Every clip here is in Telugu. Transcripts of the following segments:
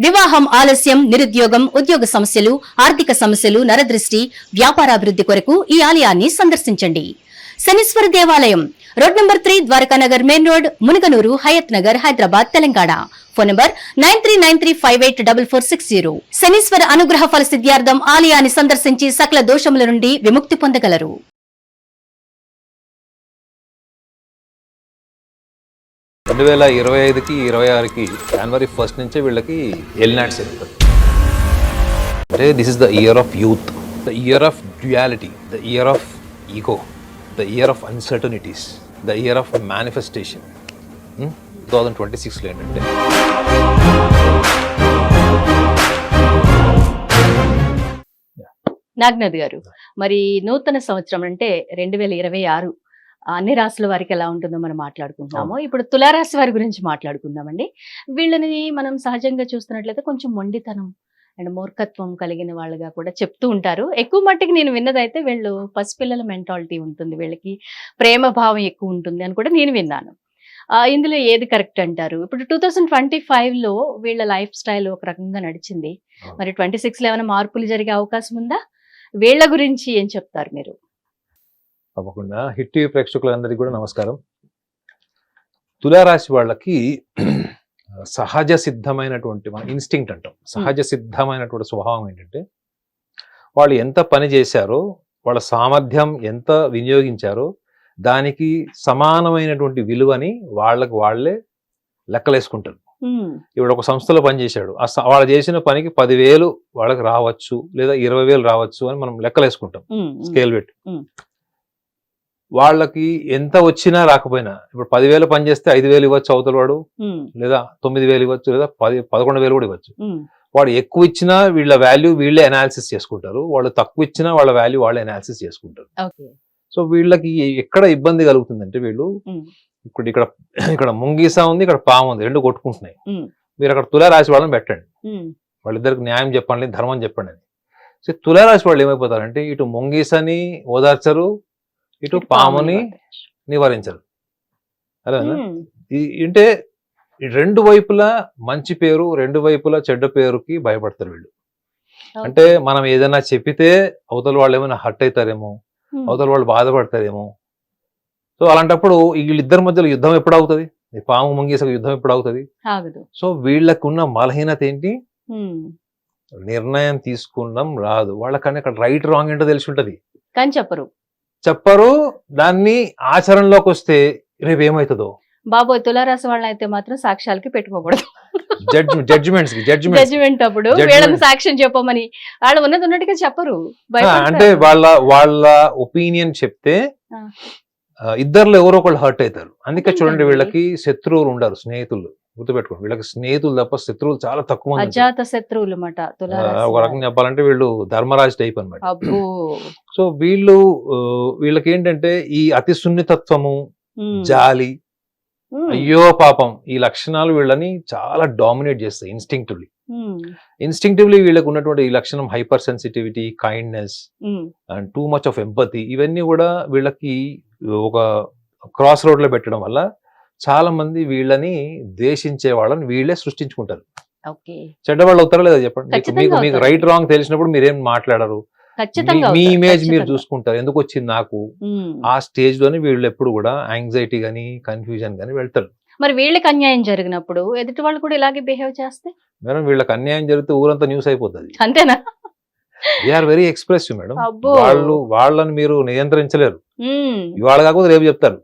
వివాహం ఆలస్యం, నిరుద్యోగం, ఉద్యోగ సమస్యలు, ఆర్థిక సమస్యలు, నరదృష్టి, వ్యాపారాభివృద్ధి కొరకు ఈ ఆలయాన్ని సందర్శించండి. శనీశ్వర దేవాలయం road number 3, Dwarakanagar main road, Munuganur, Hayathnagar, Hyderabad, Telangana. Phone number 9393584460. Shanishwara అనుగ్రహ ఫల సిద్ధ్యార్థం ఆలయాన్ని సందర్శించి సకల దోషముల నుండి విముక్తి పొందగలరు. 2025కి 26కి జనవరి 1 నుంచే వీళ్ళకి ఎల్నాట్స్ జరుగుతుంది. అంటే this is the year of youth, the year of duality, the year of ego, the year of uncertainties, the year of manifestation. 2026లో ఏంటంటే నాగనాథ్ గారు, మరి నూతన సంవత్సరం అంటే 2026 అన్ని రాశుల వారికి ఎలా ఉంటుందో మనం మాట్లాడుకుంటున్నాము. ఇప్పుడు తులారాశి వారి గురించి మాట్లాడుకుందామండి. వీళ్ళని మనం సహజంగా చూస్తున్నట్లయితే కొంచెం మొండితనం అండ్ మూర్ఖత్వం కలిగిన వాళ్ళగా కూడా చెప్తూ ఉంటారు. ఎక్కువ మట్టికి నేను విన్నదైతే వీళ్ళు పసిపిల్లల మెంటాలిటీ ఉంటుంది, వీళ్ళకి ప్రేమ భావం ఎక్కువ ఉంటుంది అని కూడా నేను విన్నాను. ఇందులో ఏది కరెక్ట్ అంటారు? ఇప్పుడు 2025లో వీళ్ళ లైఫ్ స్టైల్ ఒక రకంగా నడిచింది, మరి 26లో ఏమైనా మార్పులు జరిగే అవకాశం ఉందా? వీళ్ళ గురించి ఏం చెప్తారు మీరు? తప్పకుండా. హిట్ టీవీ ప్రేక్షకులందరికీ కూడా నమస్కారం. తులారాశి వాళ్ళకి సహజ సిద్ధమైనటువంటి, మన ఇన్స్టింక్ట్ అంటాం, సహజ సిద్ధమైనటువంటి స్వభావం ఏంటంటే వాళ్ళు ఎంత పని చేశారో, వాళ్ళ సామర్థ్యం ఎంత వినియోగించారో దానికి సమానమైనటువంటి విలువని వాళ్ళకు వాళ్ళే లెక్కలేసుకుంటారు. ఇప్పుడు ఒక సంస్థలో పనిచేశాడు, వాళ్ళు చేసిన పనికి 10,000 వాళ్ళకి రావచ్చు, లేదా 20,000 రావచ్చు అని మనం లెక్కలేసుకుంటాం స్కేల్ పెట్టి. వాళ్ళకి ఎంత వచ్చినా రాకపోయినా, ఇప్పుడు 10,000 పని చేస్తే 5,000 ఇవ్వచ్చు అవతల వాడు, లేదా 9,000 ఇవ్వచ్చు, లేదా 11,000 కూడా ఇవ్వచ్చు. వాడు ఎక్కువ ఇచ్చినా వీళ్ళ వాల్యూ వీళ్ళే అనాలిసిస్ చేసుకుంటారు, వాళ్ళు తక్కువ ఇచ్చినా వాళ్ళ వాల్యూ వాళ్ళే అనాలిసిస్ చేసుకుంటారు. సో వీళ్ళకి ఎక్కడ ఇబ్బంది కలుగుతుందంటే, వీళ్ళు ఇక్కడ ముంగీసా ఉంది, ఇక్కడ పాము ఉంది, రెండు కొట్టుకుంటున్నాయి. మీరు అక్కడ తులారాశి వాళ్ళని పెట్టండి, వాళ్ళిద్దరికి న్యాయం చెప్పండి, ధర్మం చెప్పండి అని. సో తులారాశి వాళ్ళు ఏమైపోతారంటే, ఇటు ముంగీసని ఓదార్చరు, ఇటు పాముని నివారించరు. అదేనా? అంటే రెండు వైపులా మంచి పేరు, రెండు వైపులా చెడ్డ పేరుకి భయపడతారు వీళ్ళు. అంటే మనం ఏదైనా చెప్పితే అవతల వాళ్ళు ఏమైనా హర్ట్ అవుతారేమో, అవతల వాళ్ళు బాధపడతారేమో. సో అలాంటప్పుడు వీళ్ళిద్దరి మధ్యలో యుద్ధం ఎప్పుడు అవుతుంది? పాము ముంగీసకు యుద్ధం ఎప్పుడు అవుతుంది? సో వీళ్ళకు ఉన్న బలహీనత ఏంటి? నిర్ణయం తీసుకున్నాం రాదు వాళ్ళకన్నా. అక్కడ రైట్ రాంగ్ ఏంటో తెలిసి ఉంటది కానీ చెప్పరు. దాన్ని ఆచరణలోకి వస్తే రేపు ఏమవుతుందో. బాబోయ్, తులారాశి వాళ్ళని అయితే మాత్రం సాక్ష్యాలకి పెట్టుకోకూడదు. జడ్జిమెంట్ అప్పుడు వీళ్ళని సాక్ష్యం చెప్పమని వాళ్ళు ఉన్నది ఉన్నట్టుగా చెప్పరు. అంటే వాళ్ళ ఒపీనియన్ చెప్తే ఇద్దరులో ఎవరో ఒకళ్ళు హర్ట్ అవుతారు. అందుకే చూడండి, వీళ్ళకి శత్రువులు ఉండరు, స్నేహితులు. గుర్తుపెట్టుకోండి, వీళ్ళకి స్నేహితులు తప్ప శత్రువులు చాలా తక్కువ. అజాత శత్రువులు ఒక రకంగా చెప్పాలంటే వీళ్ళు ధర్మరాజు టైప్ అనమాట. సో వీళ్ళకి ఏంటంటే ఈ అతి సున్నితత్వము, జాలి, అయ్యో పాపం, ఈ లక్షణాలు వీళ్ళని చాలా డామినేట్ చేస్తాయి. ఇన్స్టింక్టివ్లీ వీళ్ళకి ఉన్నటువంటి ఈ లక్షణం hyper sensitivity, kindness and too much of empathy, ఇవన్నీ కూడా వీళ్ళకి ఒక క్రాస్ రోడ్ లో పెట్టడం వల్ల చాలా మంది వీళ్ళని ద్వేషించే వాళ్ళని వీళ్ళే సృష్టించుకుంటారు. చెడ్డవాళ్ళు అవుతారా లేదా చెప్పండి? మీకు రైట్ రాంగ్ తెలిసినప్పుడు మీరేం మాట్లాడరు, మీ ఇమేజ్ మీరు చూసుకుంటారు. ఎందుకు వచ్చింది నాకు? ఆ స్టేజ్ లోనే వీళ్ళు ఎప్పుడు కూడా యాంగ్జైటీ గానీ, కన్ఫ్యూజన్ గానీ వెళ్తారు. మరి వీళ్ళకి అన్యాయం జరిగినప్పుడు ఎదుటి వాళ్ళు కూడా ఇలాగే బిహేవ్ చేస్తే మేడం, వీళ్ళకి అన్యాయం జరిగితే ఊరంతా న్యూస్ అయిపోతుంది. అంతేనా? They are very expressive madam. వాళ్ళని మీరు నియంత్రించలేరు. ఇవాళ కాకపోతే రేపు చెప్తారు,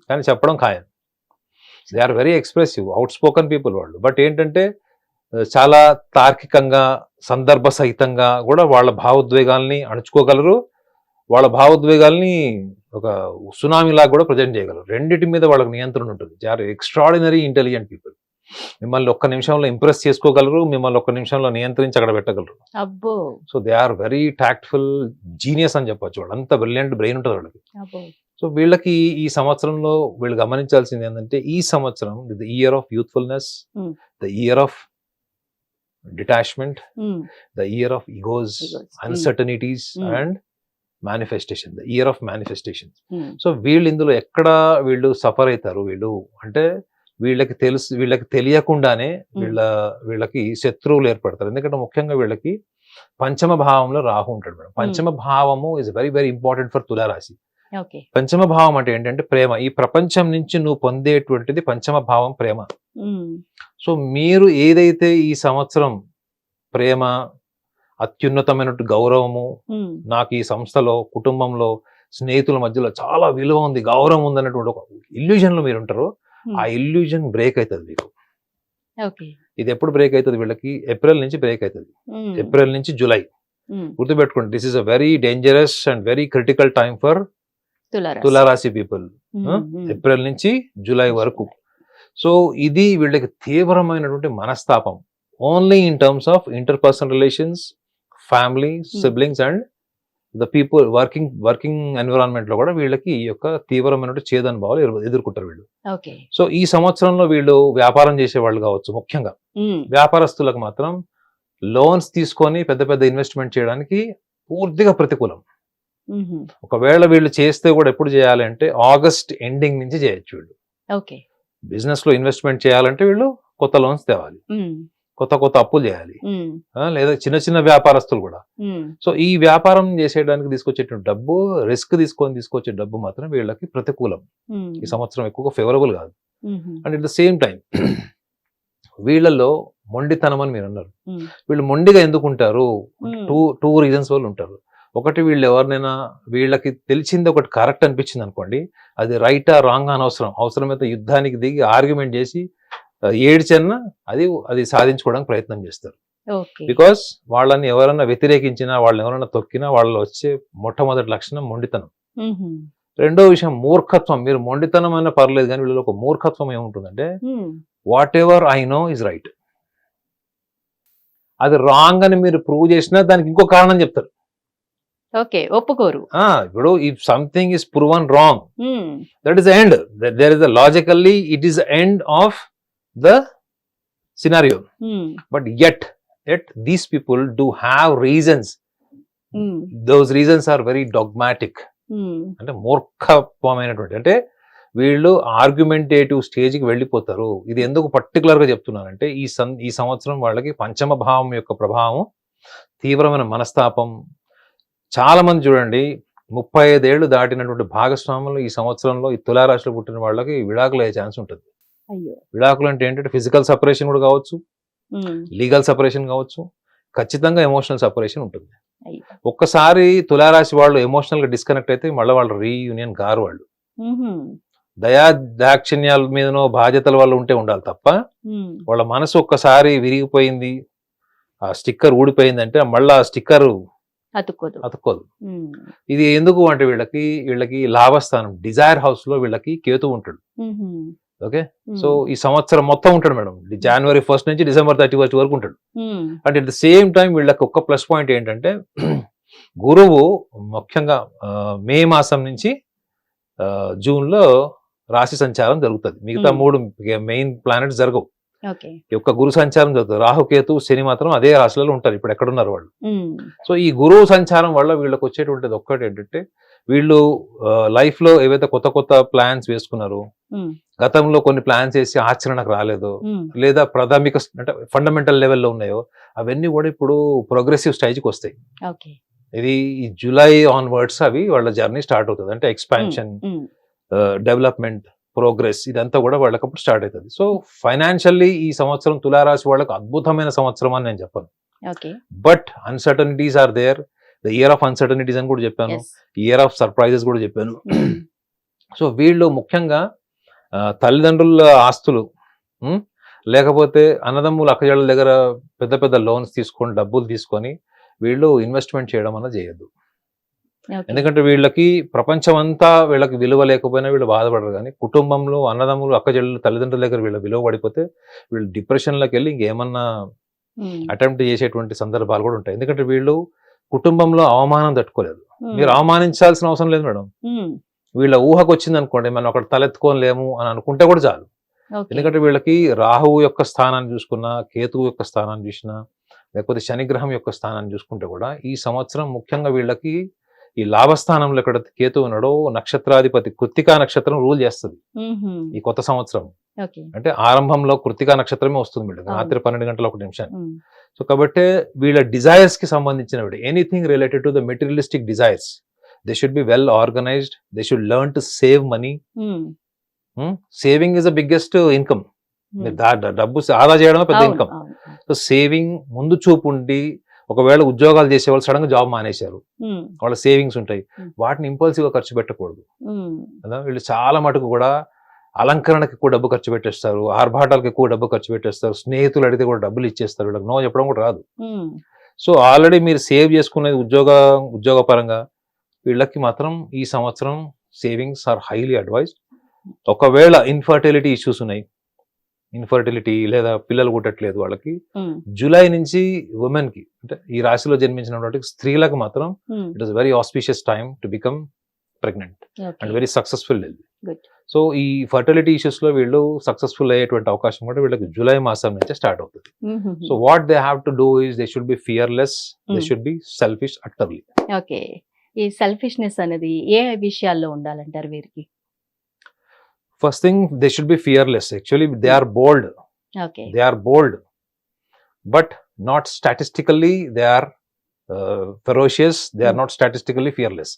కానీ చెప్పడం ఖాయం. They are very expressive, outspoken people వాళ్ళు. బట్ ఏంటంటే చాలా తార్కికంగా, సందర్భ సహితంగా కూడా వాళ్ళ భావోద్వేగాల్ని అణుచుకోగలరు. వాళ్ళ భావోద్వేగాల్ని ఒక సునామీ లాగా కూడా ప్రజెంట్ చేయగలరు. రెండింటి మీద వాళ్ళకి నియంత్రణ ఉంటుంది. They are extraordinary intelligent people. మిమ్మల్ని ఒక్క నిమిషంలో ఇంప్రెస్ చేసుకోగలరు, మిమ్మల్ని ఒక్క నిమిషంలో నియంత్రించి అక్కడ పెట్టగలరు. So they are very tactful, genius అని చెప్పొచ్చు. వాళ్ళంతా బ్రిలియంట్ బ్రెయిన్ ఉంటుంది వాళ్ళకి. సో వీళ్ళకి ఈ సంవత్సరంలో వీళ్ళు గమనించాల్సింది ఏంటంటే, ఈ సంవత్సరం the year of youthfulness, the year of detachment, the year of egos, uncertainties and manifestation, the year of manifestation. So వీళ్ళు ఇందులో ఎక్కడ వీళ్ళు సఫర్ అవుతారు వీళ్ళు అంటే, వీళ్ళకి తెలియకుండానే వీళ్ళకి శత్రువులు ఏర్పడతారు. ఎందుకంటే ముఖ్యంగా వీళ్ళకి పంచమ భావంలో రాహు ఉంటాడు మేడం. పంచమ భావము is very very important for తులారాశి. ఓకే. పంచమ భావం అంటే ఏంటంటే ప్రేమ. ఈ ప్రపంచం నుంచి నువ్వు పొందేటువంటిది పంచమ భావం ప్రేమ. సో మీరు ఏదైతే ఈ సంవత్సరం ప్రేమ, అత్యున్నతమైన గౌరవము, నాకు ఈ సంస్థలో, కుటుంబంలో, స్నేహితుల మధ్యలో చాలా విలువ ఉంది, గౌరవం ఉంది అన్నటువంటి ఒక ఇల్యూజన్ లో మీరు ఉంటారో, ఆ ఇల్యూజన్ బ్రేక్ అవుతుంది మీకు. ఇది ఎప్పుడు బ్రేక్ అవుతుంది వీళ్ళకి? ఏప్రిల్ నుంచి బ్రేక్ అవుతుంది. ఏప్రిల్ నుంచి జూలై. గుర్తుపెట్టుకోండి, this is a very dangerous and very critical time for తులారాశి పీపుల్. ఏప్రిల్ నుంచి జూలై వరకు. సో ఇది వీళ్ళకి తీవ్రమైనటువంటి మనస్తాపం. Only in terms of interpersonal relations, family, siblings and the people working environment లో కూడా వీళ్ళకి ఈ యొక్క తీవ్రమైనటువంటి చేదనుభవాలు ఎదుర్కొంటారు వీళ్ళు. సో ఈ సంవత్సరంలో వీళ్ళు వ్యాపారం చేసే వాళ్ళు కావచ్చు, ముఖ్యంగా వ్యాపారస్తులకు మాత్రం లోన్స్ తీసుకొని పెద్ద పెద్ద ఇన్వెస్ట్మెంట్ చేయడానికి పూర్తిగా ప్రతికూలం. ఒకవేళ వీళ్ళు చేస్తే కూడా ఎప్పుడు చేయాలి అంటే ఆగస్ట్ ఎండింగ్ నుంచి చేయొచ్చు వీళ్ళు. బిజినెస్ లో ఇన్వెస్ట్మెంట్ చేయాలంటే వీళ్ళు కొత్త లోన్స్ తేవాలి, కొత్త అప్పులు చేయాలి, లేదా చిన్న చిన్న వ్యాపారస్తులు కూడా. సో ఈ వ్యాపారం చేసేయడానికి తీసుకొచ్చేటువంటి డబ్బు, రిస్క్ తీసుకొచ్చే డబ్బు మాత్రం వీళ్ళకి ప్రతికూలం. ఈ సంవత్సరం ఎక్కువగా ఫేవరబుల్ కాదు. And at the same time వీళ్ళలో మొండితనం అని మీరు అన్నారు. వీళ్ళు మొండిగా ఎందుకు ఉంటారు? టూ రీజన్స్ వల్ల ఉంటారు. ఒకటి, వీళ్ళు ఎవరినైనా వీళ్ళకి తెలిసింది ఒకటి కరెక్ట్ అనిపించింది అనుకోండి, అది రైటా రాంగ్ అనవసరం, అవసరమైతే యుద్ధానికి దిగి ఆర్గ్యుమెంట్ చేసి ఏడ్చన్నా అది సాధించుకోవడానికి ప్రయత్నం చేస్తారు. బికాస్ వాళ్ళని ఎవరైనా వ్యతిరేకించినా, వాళ్ళని ఎవరైనా తొక్కినా వాళ్ళలో వచ్చే మొట్టమొదటి లక్షణం మొండితనం. రెండో విషయం మూర్ఖత్వం. మీరు మొండితనం అయినా పర్లేదు, కానీ వీళ్ళలో ఒక మూర్ఖత్వం ఏముంటుందంటే, what ever I know is right, అది రాంగ్ అని మీరు ప్రూవ్ చేసినా దానికి ఇంకో కారణం చెప్తారు. ఒప్పుకోరు. ఇప్పుడు if something is proven wrong, that is end. There is logically it is end of the scenario. But yet these people do have reasons. Those reasons are very dogmatic. అంటే మూర్ఖమైనటువంటి, అంటే వీళ్ళు ఆర్గ్యుమెంటేటివ్ స్టేజ్కి వెళ్ళిపోతారు. ఇది ఎందుకు పర్టికులర్ గా చెప్తున్నానంటే, ఈ సంవత్సరం వాళ్ళకి పంచమ భావం యొక్క ప్రభావం, తీవ్రమైన మనస్తాపం. చాలా మంది చూడండి, 35 ఏళ్ళు దాటినటువంటి భాగస్వాములు ఈ సంవత్సరంలో ఈ తులారాశిలో పుట్టిన వాళ్ళకి విడాకులు అయ్యే ఛాన్స్ ఉంటుంది. విడాకులు అంటే ఏంటంటే ఫిజికల్ సెపరేషన్ కూడా కావచ్చు, లీగల్ సెపరేషన్ కావచ్చు, ఖచ్చితంగా ఎమోషనల్ సెపరేషన్ ఉంటుంది. ఒక్కసారి తులారాశి వాళ్ళు ఎమోషనల్ గా డిస్కనెక్ట్ అయితే మళ్ళీ వాళ్ళు రీయూనియన్ కారు. వాళ్ళు దయా దాక్షిణ్యాల మీదనో బాధ్యతల వల్ల ఉండాలి తప్ప, వాళ్ళ మనసు ఒక్కసారి విరిగిపోయింది, ఆ స్టిక్కర్ ఊడిపోయిందంటే మళ్ళీ ఆ స్టిక్కర్ అతుక్కోదు. ఇది ఎందుకు అంటే వీళ్ళకి లాభస్థానం, డిజైర్ హౌస్ లో వీళ్ళకి కేతు ఉంటాడు. ఓకే, సో ఈ సంవత్సరం మొత్తం ఉంటాడు మేడం. జనవరి 1 నుంచి డిసెంబర్ 31 వరకు ఉంటాడు. అంటే అట్ ద సేమ్ టైం వీళ్ళకి ఒక్క ప్లస్ పాయింట్ ఏంటంటే, గురువు ముఖ్యంగా మే మాసం నుంచి జూన్ లో రాశి సంచారం జరుగుతుంది. మిగతా 3 మెయిన్ ప్లానెట్స్ జరగవు. ఒక్క గురు సంచారం జరుగుతుంది. రాహుకేతు, శని మాత్రం అదే రాశులలో ఉంటారు ఇప్పుడు ఎక్కడున్నారు వాళ్ళు. సో ఈ గురువు సంచారం వల్ల వీళ్ళకి వచ్చేటువంటిది ఒక్కటి ఏంటంటే, వీళ్ళు లైఫ్ లో ఏవైతే కొత్త ప్లాన్స్ వేసుకున్నారు, గతంలో కొన్ని ప్లాన్స్ వేసి ఆచరణకు రాలేదు, లేదా ప్రాథమిక అంటే ఫండమెంటల్ లెవెల్లో ఉన్నాయో, అవన్నీ కూడా ఇప్పుడు ప్రోగ్రెసివ్ స్టేజ్కి వస్తాయి. ఇది ఈ జూలై ఆన్వర్డ్స్ అవి వాళ్ళ జర్నీ స్టార్ట్ అవుతుంది. అంటే ఎక్స్పాన్షన్, డెవలప్మెంట్, ప్రోగ్రెస్, ఇదంతా కూడా వాళ్ళకి అప్పుడు స్టార్ట్ అవుతుంది. సో ఫైనాన్షియల్లీ ఈ సంవత్సరం తులారాశి వాళ్ళకి అద్భుతమైన సంవత్సరం అని నేను చెప్పను. But uncertainties are there. The year of uncertainties అని కూడా చెప్పాను, ఇయర్ ఆఫ్ సర్ప్రైజెస్ కూడా చెప్పాను. సో వీళ్ళు ముఖ్యంగా తల్లిదండ్రుల ఆస్తులు, లేకపోతే అన్నదమ్ముల అక్కజాళ్ళ దగ్గర పెద్ద లోన్స్ తీసుకొని, డబ్బులు తీసుకొని వీళ్ళు ఇన్వెస్ట్మెంట్ చేయడం అన్నది చేయొద్దు. ఎందుకంటే వీళ్ళకి ప్రపంచం అంతా వీళ్ళకి విలువ లేకపోయినా వీళ్ళు బాధపడరు, కానీ కుటుంబంలో అన్నదమ్ములు అక్కజళ్ళు తల్లిదండ్రుల దగ్గర వీళ్ళ విలువ పడిపోతే వీళ్ళు డిప్రెషన్లోకి వెళ్ళి ఇంకేమన్నా అటెంప్ట్ చేసేటువంటి సందర్భాలు కూడా ఉంటాయి. ఎందుకంటే వీళ్ళు కుటుంబంలో అవమానం తట్టుకోలేదు. మీరు అవమానించాల్సిన అవసరం లేదు మేడం. వీళ్ళ ఊహకు వచ్చింది అనుకోండి, మనం అక్కడ తలెత్తుకోలేము అని అనుకుంటే కూడా చాలు. ఎందుకంటే వీళ్ళకి రాహువు యొక్క స్థానాన్ని చూసుకున్నా, కేతువు యొక్క స్థానాన్ని చూసినా, లేకపోతే శనిగ్రహం యొక్క స్థానాన్ని చూసుకుంటే కూడా ఈ సంవత్సరం ముఖ్యంగా వీళ్ళకి ఈ లాభస్థానంలో ఎక్కడ కేతు ఉన్నాడో నక్షత్రాధిపతి కృత్తికా నక్షత్రం రూల్ చేస్తుంది ఈ కొత్త సంవత్సరం. ఓకే. అంటే ఆరంభంలో కృత్తికా నక్షత్రమే వస్తుంది వీళ్ళకి రాత్రి 12 గంటల 1 నిమిషానికి. సో కాబట్టి వీళ్ళ డిజైర్స్ కి సంబంధించిన anything related to the materialistic desires, they should be well organised, they should learn to save money. Saving is the biggest income. డబ్బు ఆదా చేయడమే పెద్ద ఇన్కమ్. సో సేవింగ్, ముందు చూపు ఉండి, ఒకవేళ ఉద్యోగాలు చేసేవాళ్ళు సడన్ గా జాబ్ మానేశారు, వాళ్ళ సేవింగ్స్ ఉంటాయి, వాటిని ఇంపల్సివ్ గా ఖర్చు పెట్టకూడదు కదా. వీళ్ళు చాలా మటుకు కూడా అలంకరణకి ఎక్కువ డబ్బు ఖర్చు పెట్టేస్తారు, ఆర్భాటాలకు ఎక్కువ డబ్బు ఖర్చు పెట్టేస్తారు, స్నేహితులు అడిగితే కూడా డబ్బులు ఇచ్చేస్తారు, వీళ్ళకి నో చెప్పడం కూడా రాదు. సో ఆల్రెడీ మీరు సేవ్ చేసుకునేది ఉద్యోగపరంగా, వీళ్ళకి మాత్రం ఈ సంవత్సరం సేవింగ్స్ ఆర్ హైలీ అడ్వైజ్డ్. ఒకవేళ ఇన్ఫర్టిలిటీ ఇష్యూస్ ఉన్నాయి, ఇన్ఫర్టిలిటీ లేదా పిల్లలు పుట్టట్లేదు వాళ్ళకి, జూలై నుంచి ఉమెన్ కి, అంటే ఈ రాశిలో జన్మించినటువంటి స్త్రీలకు మాత్రం it is very auspicious time to become pregnant and very successful. So ఈ ఫర్టిలిటీ ఇష్యూస్ లో వీళ్ళు సక్సెస్ఫుల్ అయ్యేటువంటి అవకాశం కూడా వీళ్ళకి జూలై మాసం నుంచే స్టార్ట్ అవుతుంది. So what they have to do is they should be fearless, they should be selfish utterly. Okay. ఈ సెల్ఫిష్నెస్ అనేది ఏ విషయాల్లో ఉండాలంటారు వీరికి? First thing, they should be fearless. Actually, they are bold. Okay. They are bold, but not statistically. They are ferocious. They are not statistically fearless.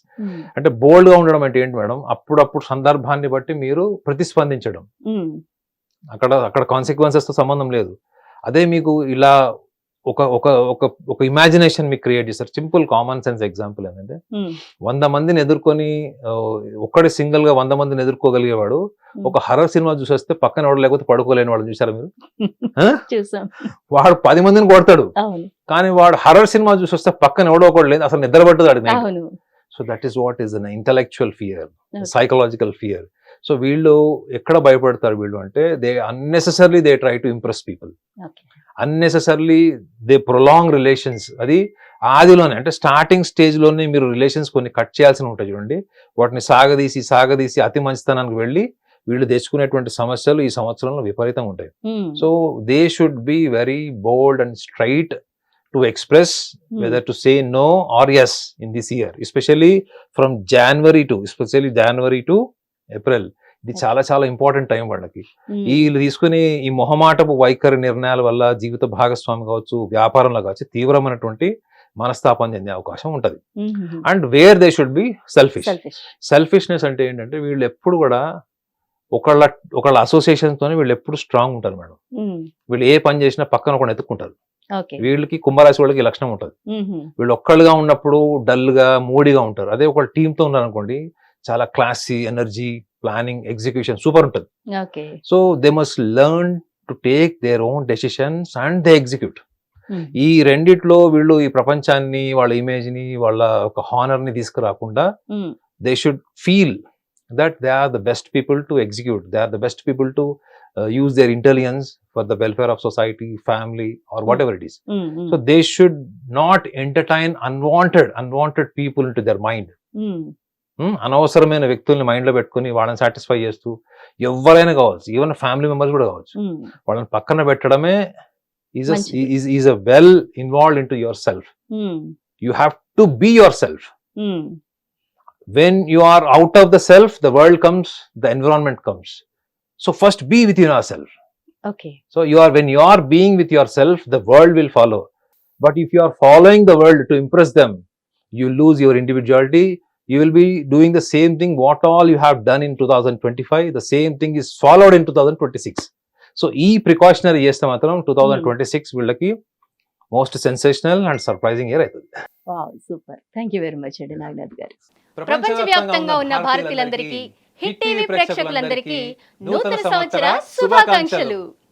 అంటే బోల్డ్ గా ఉండడం అంటే ఏంటి మేడం? అప్పుడప్పుడు సందర్భాన్ని బట్టి మీరు ప్రతిస్పందించడం. అక్కడ కాన్సిక్వెన్సెస్ తో సంబంధం లేదు. అదే మీకు ఇలా ఒక ఇమాజినేషన్ మీకు క్రియేట్ చేస్తారు. సింపుల్ కామన్ సెన్స్ ఎగ్జాంపుల్ ఏంటంటే, 100 మందిని ఎదుర్కొని ఒక్కడే సింగిల్ గా 100 మందిని ఎదుర్కోగలిగేవాడు ఒక హర్రర్ సినిమా చూసేస్తే పక్కన ఎవడు లేకపోతే పడుకోలేని వాడు చూసారా మీరు? వాడు 10 మందిని కొడతాడు, కానీ వాడు హర్రర్ సినిమా చూసొస్తే పక్కన ఎవడో ఒకడు లేదు, అసలు నిద్ర పట్టదు వాడికి. So that is what is an intellectual fear, psychological fear. So వీళ్ళు ఎక్కడ భయపడతారు వీళ్ళు అంటే, they unnecessarily they try to impress people, unnecessarily they prolong relations. అది ఆదిలోనే, అంటే స్టార్టింగ్ స్టేజ్ లోనే మీరు రిలేషన్స్ కొన్ని కట్ చేయాల్సి ఉంటాయి చూడండి, వాటిని సాగదీసి అతి మంచితనానికి వెళ్ళి వీళ్ళు తెచ్చుకునేటువంటి సమస్యలు ఈ సంవత్సరంలో విపరీతంగా ఉంటాయి. So they should be very bold and straight to express whether to say no or yes in this year, especially from January to April. ఇది చాలా చాలా ఇంపార్టెంట్ టైం వాళ్ళకి. వీళ్ళు తీసుకుని ఈ మొహమాటపు వైఖరి నిర్ణయాల వల్ల జీవిత భాగస్వామి కావచ్చు, వ్యాపారంలో కావచ్చు, తీవ్రమైనటువంటి మనస్తాపం చెందే అవకాశం ఉంటది. And where they should be selfishness అంటే ఏంటంటే, వీళ్ళు ఎప్పుడు కూడా ఒకళ్ళ అసోసియేషన్ తోనే వీళ్ళు ఎప్పుడు స్ట్రాంగ్ ఉంటారు మేడం. వీళ్ళు ఏ పని చేసినా పక్కన ఒకటి ఎత్తుకుంటారు. వీళ్ళకి కుంభరాశి వాళ్ళకి ఈ లక్షణం ఉంటుంది. వీళ్ళు ఒక్కళ్ళుగా ఉన్నప్పుడు డల్ గా మూడీగా ఉంటారు. అదే ఒక టీమ్ తో ఉన్నారనుకోండి, చాలా classy, energy, planning, execution super ఉంటుంది. So they must learn to take their own decisions and they execute. ఈ రెండిట్లో వీళ్ళు ఈ ప్రపంచాన్ని, వాళ్ళ ఇమేజ్ ని, వాళ్ళ ఒక హానర్ ని తీసుకురాకుండా, they should feel that they are the best people to execute, they are the best people to use their intelligence for the welfare of society, family, or whatever it is. So they should not entertain unwanted people into their mind. అనవసరమైన వ్యక్తుల్ని మైండ్ లో పెట్టుకుని వాళ్ళని సాటిస్ఫై చేస్తూ, ఎవరైనా కావచ్చు, ఈవెన్ ఫ్యామిలీ మెంబర్స్ కూడా కావచ్చు, వాళ్ళని పక్కన పెట్టడమే is a well involved into yourself. You have to be yourself. When you are out of the self, the world comes, the environment comes. So first be within yourself. Okay. So when you are being with yourself, the world will follow. But if you are following the world to impress them, you lose your individuality. You will be doing the same thing what all you have done in 2025. The same thing is followed in 2026. So ee precautionary cheste matram 2026 వీళ్ళకి most sensational and surprising year అవుతుంది. Wow, super. Thank you very much అండి నాగనాథ్ గారు. ప్రపంచవ్యాప్తంగా ఉన్న భారతీయులందరికీ, హిట్ టీవీ ప్రేక్షకులందరికీ నూతన సంవత్సర శుభాకాంక్షలు.